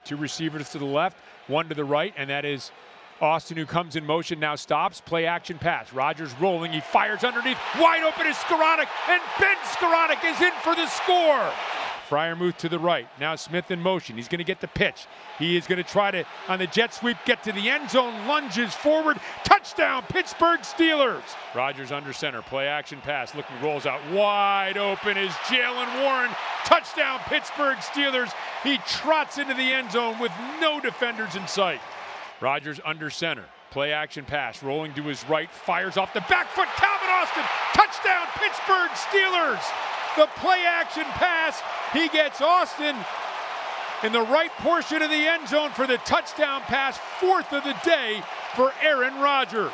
Two receivers to the left, one to the right, and that is Austin, who comes in motion, now stops. Play action pass. Rodgers rolling. He fires underneath. Wide open is Skoranek, and Ben Skoranek is in for the score. Freiermuth to the right. Now Smith in motion. He's going to get the pitch. He is going to try to, on the jet sweep, get to the end zone. Lunges forward. Touchdown, Pittsburgh Steelers. Rodgers under center. Play action pass. Looking, rolls out. Wide open is Jalen Warren. Touchdown, Pittsburgh Steelers. He trots into the end zone with no defenders in sight. Rodgers under center. Play action pass. Rolling to his right. Fires off the back foot. Calvin Austin. Touchdown, Pittsburgh Steelers. The play action pass. He gets Austin in the right portion of the end zone for the touchdown pass. Fourth of the day for Aaron Rodgers.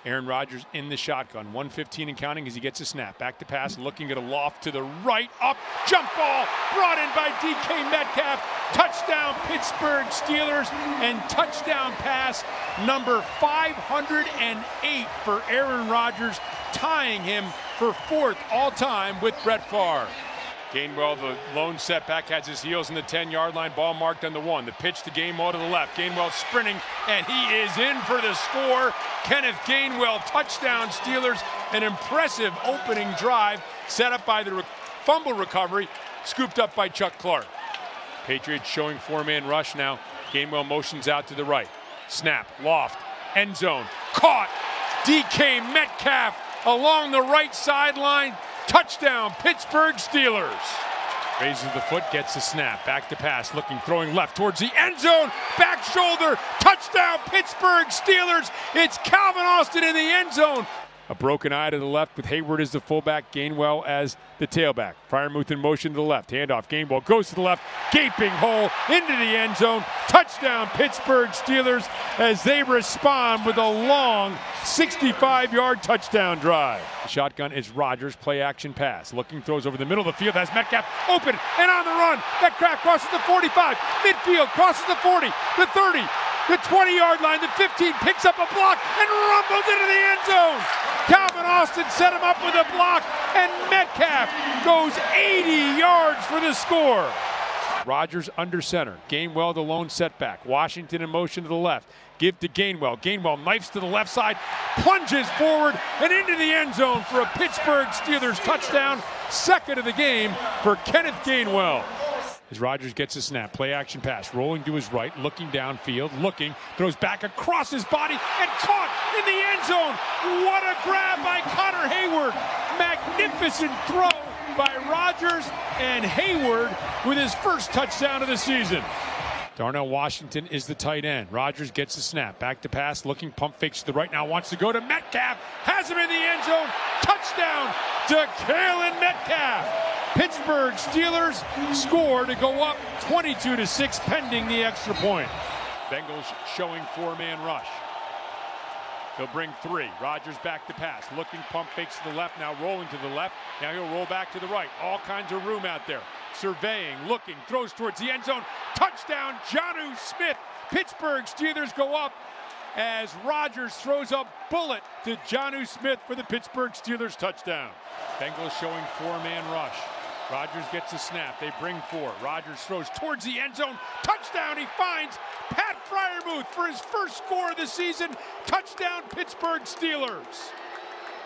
Aaron Rodgers in the shotgun. 1:15 and counting as he gets a snap. Back to pass. Looking at a loft to the right. Up. Jump ball. Brought in by DK Metcalf. Touchdown Pittsburgh Steelers. And touchdown pass number 508 for Aaron Rodgers, tying him for fourth all-time with Brett Favre. Gainwell, the lone setback, has his heels in the 10-yard line. Ball marked on the 1. The pitch to Gainwell to the left. Gainwell sprinting, and he is in for the score. Kenneth Gainwell, touchdown Steelers. An impressive opening drive set up by the fumble recovery, scooped up by Chuck Clark. Patriots showing four-man rush now. Gainwell motions out to the right. Snap, loft, end zone, caught. DK Metcalf along the right sideline. Touchdown, Pittsburgh Steelers. Raises the foot, gets the snap. Back to pass, looking, throwing left towards the end zone. Back shoulder, touchdown, Pittsburgh Steelers. It's Calvin Austin in the end zone. A broken eye to the left with Hayward as the fullback, Gainwell as the tailback. Freiermuth in motion to the left. Handoff, Gainwell goes to the left. Gaping hole into the end zone. Touchdown, Pittsburgh Steelers, as they respond with a long 65-yard touchdown drive. The shotgun is Rodgers, play action pass. Looking, throws over the middle of the field. Has Metcalf open and on the run. Metcalf crosses the 45. Midfield crosses the 40, the 30, the 20-yard line, the 15, picks up a block and rumbles into the end zone. Calvin Austin set him up with a block, and Metcalf goes 80 yards for the score. Rodgers under center. Gainwell the lone setback. Washington in motion to the left. Give to Gainwell. Gainwell knifes to the left side, plunges forward and into the end zone for a Pittsburgh Steelers touchdown. Second of the game for Kenneth Gainwell. As Rodgers gets a snap, play action pass, rolling to his right, looking downfield, looking, throws back across his body and caught in the end zone. What a grab by Connor Hayward. Magnificent throw by Rodgers, and Hayward with his first touchdown of the season. Darnell Washington is the tight end. Rodgers gets the snap, back to pass, looking, pump fakes to the right, now wants to go to Metcalf, has him in the end zone. Touchdown to Kalen Metcalf. Pittsburgh Steelers score to go up 22-6 pending the extra point. Bengals showing four-man rush. They'll bring three. Rodgers back to pass. Looking, pump fakes to the left, now rolling to the left. Now he'll roll back to the right. All kinds of room out there. Surveying, looking, throws towards the end zone. Touchdown, Jonnu Smith. Pittsburgh Steelers go up as Rodgers throws a bullet to Jonnu Smith for the Pittsburgh Steelers touchdown. Bengals showing four-man rush. Rodgers gets a snap. They bring four. Rodgers throws towards the end zone. Touchdown. He finds Pat Freiermuth for his first score of the season. Touchdown, Pittsburgh Steelers.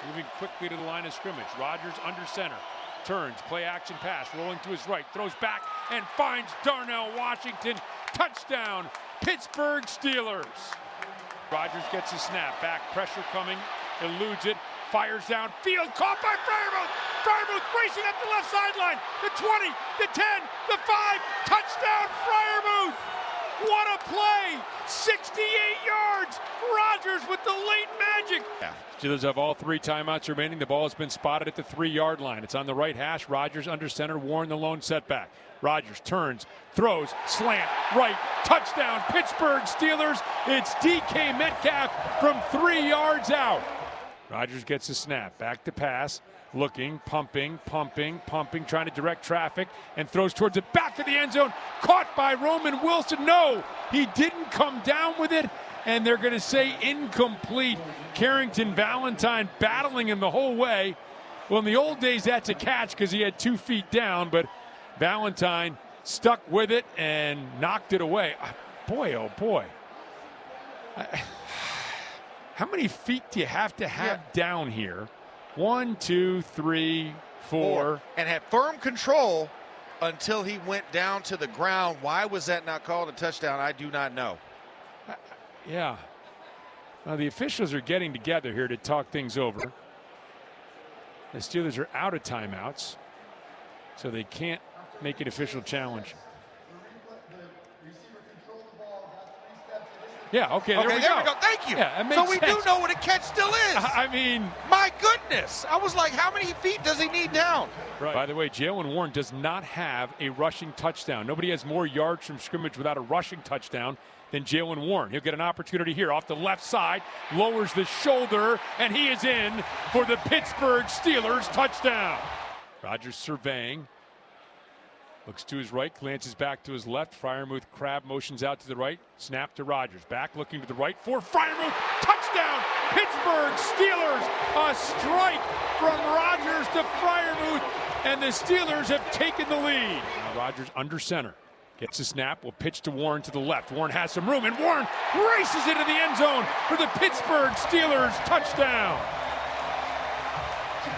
Moving quickly to the line of scrimmage. Rodgers under center. Turns. Play action pass. Rolling to his right. Throws back and finds Darnell Washington. Touchdown, Pittsburgh Steelers. Rodgers gets a snap. Back pressure coming. Eludes it. Fires downfield. Caught by Freiermuth. Freiermuth racing up the left sideline. The 20, the 10, the 5. Touchdown, Freiermuth. What a play. 68 yards. Rodgers with the late magic. Steelers have all three timeouts remaining. The ball has been spotted at the 3-yard line. It's on the right hash. Rodgers under center. Warren the lone setback. Rodgers turns, throws, slant, right, touchdown, Pittsburgh Steelers. It's DK Metcalf from 3 yards out. Rodgers gets a snap, back to pass, looking, pumping, trying to direct traffic, and throws towards the back of the end zone. Caught by Roman Wilson. No, he didn't come down with it, and they're going to say incomplete. Carrington Valentine battling him the whole way. Well, in the old days, that's a catch because he had 2 feet down, but Valentine stuck with it and knocked it away. Boy, oh boy. How many feet do you have to have down here? 1, 2, 3, 4. And had firm control until he went down to the ground. Why was that not called a touchdown? I do not know. Yeah. Well, the officials are getting together here to talk things over. The Steelers are out of timeouts, so they can't make an official challenge. Yeah, okay, there we go. Thank you. Yeah, so we do know what a catch still is. I mean, my goodness. I was like, how many feet does he need down? Right. By the way, Jaylen Warren does not have a rushing touchdown. Nobody has more yards from scrimmage without a rushing touchdown than Jaylen Warren. He'll get an opportunity here off the left side, lowers the shoulder, and he is in for the Pittsburgh Steelers touchdown. Rodgers surveying. Looks to his right, glances back to his left. Freiermuth crab motions out to the right. Snap to Rodgers. Back looking to the right for Freiermuth. Touchdown! Pittsburgh Steelers! A strike from Rodgers to Freiermuth, and the Steelers have taken the lead. Now Rodgers under center. Gets a snap, will pitch to Warren to the left. Warren has some room, and Warren races into the end zone for the Pittsburgh Steelers touchdown.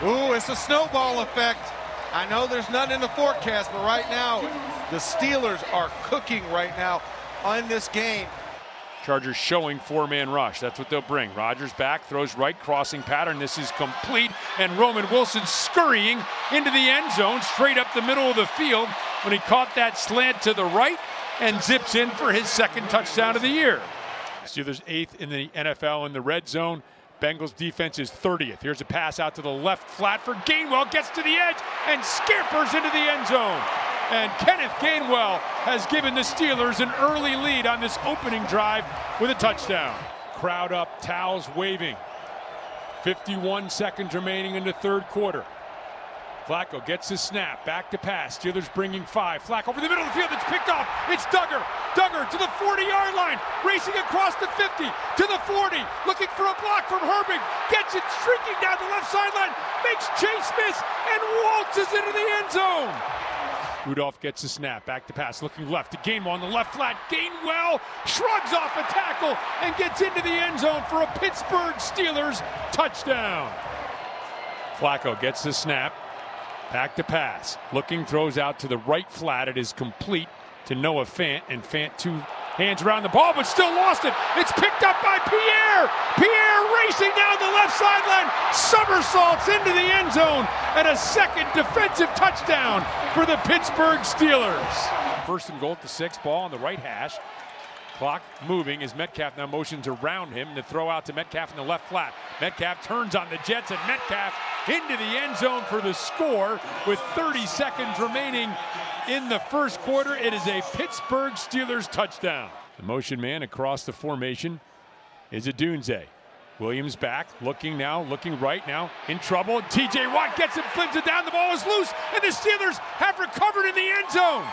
Ooh, it's a snowball effect. I know there's none in the forecast, but right now, the Steelers are cooking right now on this game. Chargers showing four-man rush. That's what they'll bring. Rodgers back, throws right, crossing pattern. This is complete, and Roman Wilson scurrying into the end zone, straight up the middle of the field when he caught that slant to the right and zips in for his second touchdown of the year. Steelers 8th in the NFL in the red zone. Bengals defense is 30th. Here's a pass out to the left flat for Gainwell. Gets to the edge and scampers into the end zone. And Kenneth Gainwell has given the Steelers an early lead on this opening drive with a touchdown. Crowd up, towels waving. 51 seconds remaining in the third quarter. Flacco gets his snap, back to pass. Steelers bringing 5. Flacco over the middle of the field, it's picked off. It's Duggar. Duggar to the 40-yard line, racing across the 50 to the 40, looking for a block from Herbig. Gets it streaking down the left sideline, makes Chase miss, and waltzes into the end zone. Rudolph gets a snap, back to pass, looking left to Gainwell on the left flat. Gainwell shrugs off a tackle and gets into the end zone for a Pittsburgh Steelers touchdown. Flacco gets the snap. Back to pass. Looking, throws out to the right flat. It is complete to Noah Fant, and Fant 2 hands around the ball, but still lost it. It's picked up by Pierre. Pierre racing down the left sideline, somersaults into the end zone, and a second defensive touchdown for the Pittsburgh Steelers. First and goal at the 6, ball on the right hash. Clock moving as Metcalf now motions around him to throw out to Metcalf in the left flat. Metcalf turns on the Jets, and Metcalf into the end zone for the score with 30 seconds remaining in the first quarter. It is a Pittsburgh Steelers touchdown. The motion man across the formation is Adunze. Williams back, looking right now, in trouble. TJ Watt gets it, flips it down, the ball is loose, and the Steelers have recovered in the end zone.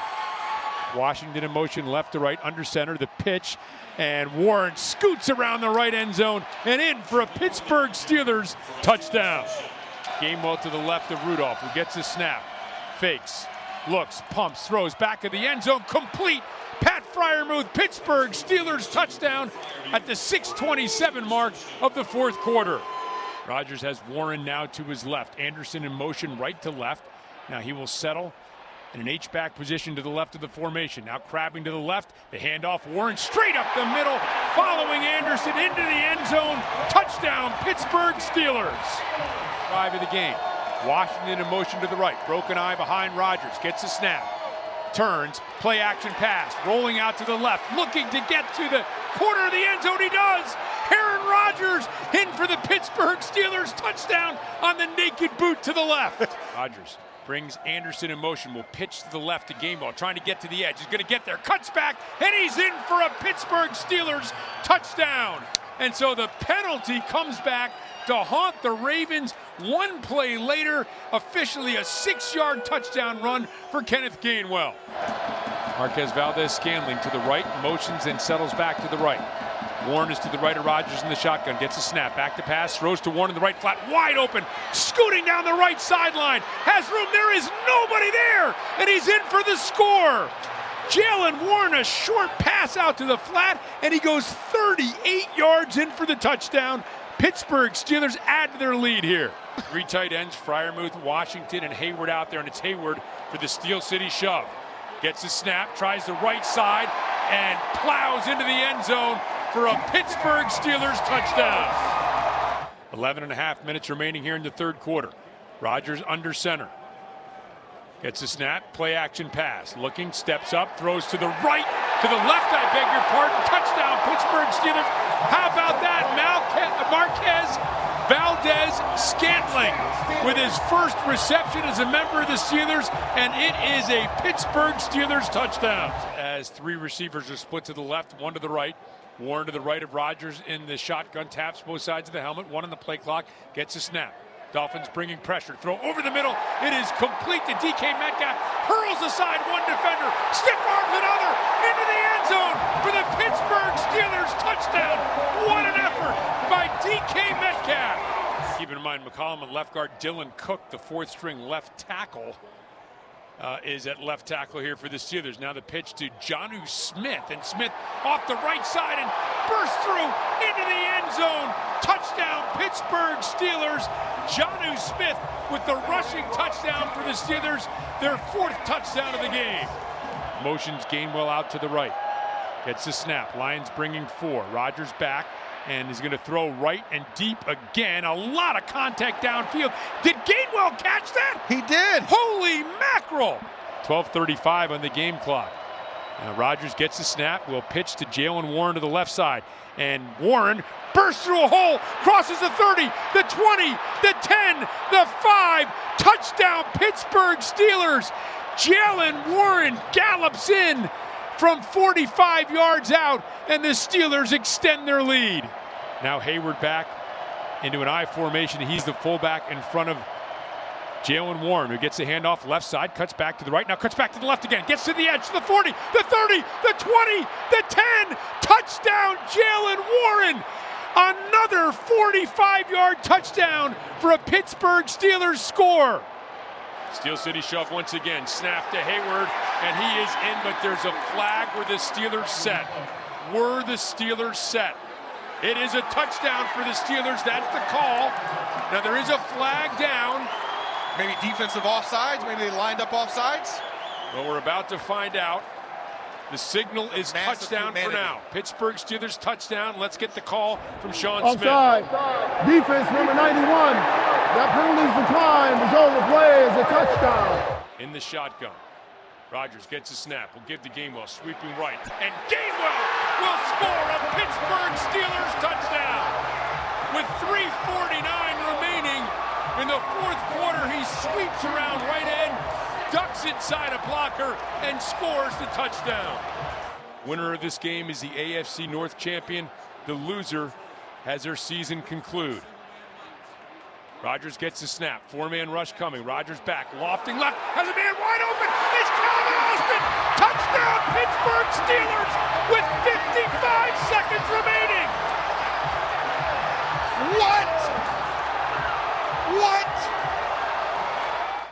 Washington in motion left to right, under center, the pitch, and Warren scoots around the right end zone and in for a Pittsburgh Steelers touchdown. Gainwell to the left of Rudolph, who gets his snap, fakes, looks, pumps, throws back of the end zone, complete. Pat Freiermuth, Pittsburgh Steelers touchdown at the 6:27 mark of the fourth quarter. Rodgers has Warren now to his left. Anderson in motion right to left. Now he will settle in an H-back position to the left of the formation. Now crabbing to the left, the handoff, Warren straight up the middle, following Anderson into the end zone. Touchdown, Pittsburgh Steelers. Drive of the game. Washington in motion to the right, broken eye behind Rodgers, gets a snap, turns, play action pass, rolling out to the left, looking to get to the corner of the end zone. He does. Aaron Rodgers in for the Pittsburgh Steelers touchdown on the naked boot to the left. Rodgers brings Anderson in motion, will pitch to the left to Gainwell, trying to get to the edge. He's going to get there, cuts back, and he's in for a Pittsburgh Steelers touchdown. And so the penalty comes back to haunt the Ravens. One play later, officially a 6-yard touchdown run for Kenneth Gainwell. Marquez Valdez-Scantling to the right, motions and settles back to the right. Warren is to the right of Rodgers in the shotgun. Gets a snap. Back to pass. Throws to Warren in the right flat. Wide open. Scooting down the right sideline. Has room. There is nobody there. And he's in for the score. Jalen Warren, a short pass out to the flat. And he goes 38 yards in for the touchdown. Pittsburgh Steelers add to their lead here. 3 tight ends, Freiermuth, Washington, and Hayward out there. And it's Hayward for the Steel City shove. Gets a snap. Tries the right side. And plows into the end zone for a Pittsburgh Steelers touchdown. 11 and a half minutes remaining here in the third quarter. Rodgers under center. Gets a snap, play action pass. Looking, steps up, throws to the right, to the left, I beg your pardon. Touchdown, Pittsburgh Steelers. How about that? Marquez Valdez-Scantling with his first reception as a member of the Steelers, and it is a Pittsburgh Steelers touchdown. As 3 receivers are split to the left, 1 to the right. Warren to the right of Rodgers in the shotgun, taps both sides of the helmet, 1 on the play clock, gets a snap. Dolphins bringing pressure, throw over the middle, it is complete to DK Metcalf, hurls aside 1 defender, stiff arms another, into the end zone for the Pittsburgh Steelers touchdown. What an effort by DK Metcalf. Keep in mind, McCollum and left guard Dylan Cook, the 4th string left tackle, is at left tackle here for the Steelers. Now the pitch to Jonnu Smith, and Smith off the right side and bursts through into the end zone. Touchdown, Pittsburgh Steelers. Jonnu Smith with the rushing touchdown for the Steelers, their 4th touchdown of the game. Motions Gainwell out to the right. Gets the snap. Lions bringing 4. Rodgers back and is going to throw right and deep again. A lot of contact downfield. Did Gainwell catch that? He did. Holy mackerel. 12:35 on the game clock. Now Rodgers gets the snap. Will pitch to Jalen Warren to the left side. And Warren bursts through a hole, crosses the 30, the 20, the 10, the 5. Touchdown, Pittsburgh Steelers. Jalen Warren gallops in from 45 yards out, and the Steelers extend their lead. Now Hayward back into an I formation. He's the fullback in front of Jalen Warren, who gets the handoff left side, cuts back to the right, now cuts back to the left again, gets to the edge, to the 40, the 30, the 20, the 10. Touchdown, Jalen Warren. Another 45-yard touchdown for a Pittsburgh Steelers score. Steel City shove once again, snap to Hayward, and he is in, but there's a flag where the Steelers set. Were the Steelers set? It is a touchdown for the Steelers, that's the call. Now there is a flag down. Maybe defensive offsides, maybe they lined up offsides. Well, we're about to find out. The signal is touchdown for now. Pittsburgh Steelers touchdown. Let's get the call from Sean Smith. Offside. Defense number 91. That penalty's declined. Result of play is a touchdown. In the shotgun. Rodgers gets a snap. Will give to Gainwell. Sweeping right. And Gainwell will score a Pittsburgh Steelers touchdown. With 3:49 remaining in the 4th quarter, he sweeps around right end, ducks inside a blocker, and scores the touchdown. Winner of this game is the AFC North champion. The loser has their season conclude. Rodgers gets the snap. 4-man rush coming. Rodgers back, lofting left, has a man wide open. It's Calvin Austin. Touchdown, Pittsburgh